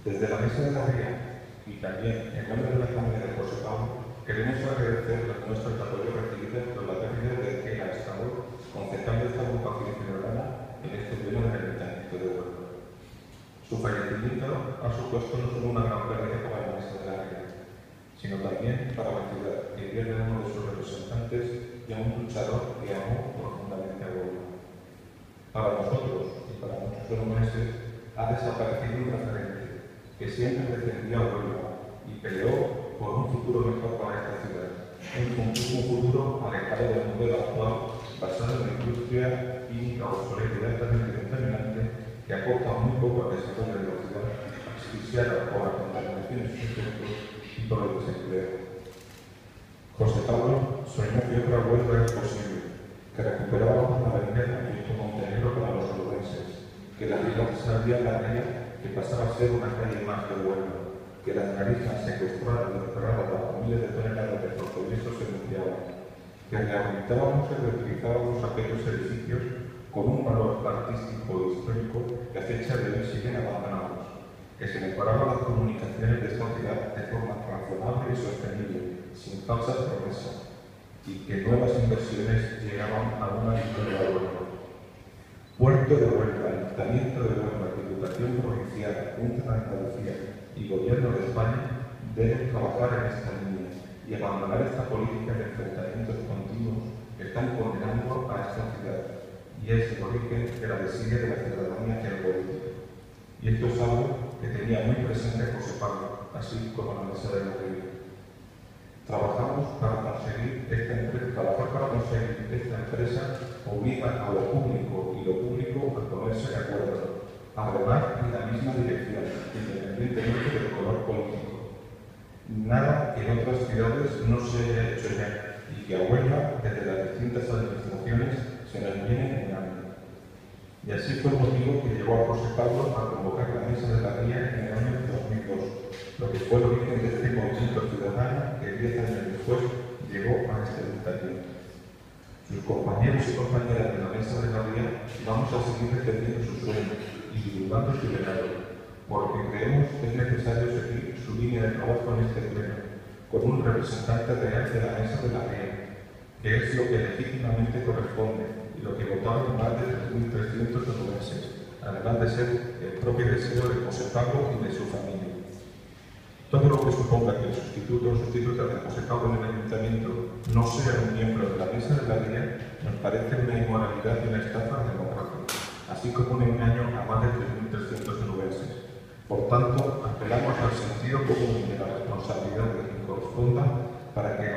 Desde la Mesa de la Ría y también en nombre de la familia de José Pablo, queremos agradecer las muestras de apoyo recibidas por la pérdida de que ha estado concentrando esta agrupación ciudadana en este pleno del Ayuntamiento de Huelva. Su fallecimiento ha supuesto no solo una gran pérdida para la Mesa de la Ría, sino también para la ciudad, que pierde a uno de sus representantes y a un luchador que amó profundamente a Huelva. Para nosotros y para muchos huelvaneses ha desaparecido un referente que siempre defendía a Huelva y peleó por un futuro mejor para esta ciudad, un futuro alejado del modelo actual basado en la industria química obsoleta y altamente contaminante que aporta muy poco al desarrollo de la ciudad, asfixiada por la contaminación en sus efectos y por el desempleo. José Pablo soñó que otra Huelva es posible, que recuperábamos la avenida Francisco Montenegro para los huelvenses, que la ciudad salía a la ría, que pasaba a ser una calle más de Huelva, que las tarifas secuestradas y cerradas bajo miles de toneladas de portugueses se denunciaban, que rehabilitábamos y reutilizábamos aquellos edificios con un valor artístico e histórico que a fecha de hoy siguen abandonados, que se mejoraban las comunicaciones de esta ciudad de forma razonable y sostenible, sin falsas promesas, y que nuevas inversiones llegaban a una victoria de Huelva. Puerto de Huelva, Ayuntamiento de Huelva, Diputación Provincial, Junta de Andalucía y Gobierno de España deben trabajar en esta línea y abandonar esta política de enfrentamientos continuos que están condenando a esta ciudad y es el origen de la desidia de la ciudadanía hacia el político. Y esto es algo que tenía muy presente José Pablo, así como la Mesa de la Ría. Trabajar para conseguir esta empresa obliga a lo público y lo público a ponerse de acuerdo, a remar en la misma dirección, independientemente del color político. Nada que en otras ciudades no se haya hecho ya y que a Huelva, desde las distintas administraciones, se nos viene negando. Y así fue el motivo que llevó a José Pablo a convocar la Mesa de la Ría en el año 2002, lo que fue el origen de este movimiento ciudadano que 10 años después llegó a este ayuntamiento. Sus compañeros y compañeras de la Mesa de la Ría vamos a seguir defendiendo sus sueños y divulgando su legado, porque creemos que es necesario seguir su línea de trabajo en este pleno, con un representante real de la Mesa de la Ría, que es lo que legítimamente corresponde y lo que votaron más de 3.300 onubenses, además de ser el propio deseo de José Pablo y de su familia. Todo lo que suponga que el sustituto o sustituta de José Pablo en el ayuntamiento no sea un miembro de la Mesa de la Ría nos parece una inmoralidad y una estafa democrática, así como un engaño a más de 3.300 onubenses. Por tanto, apelamos al sentido común y de la responsabilidad de quien corresponda para que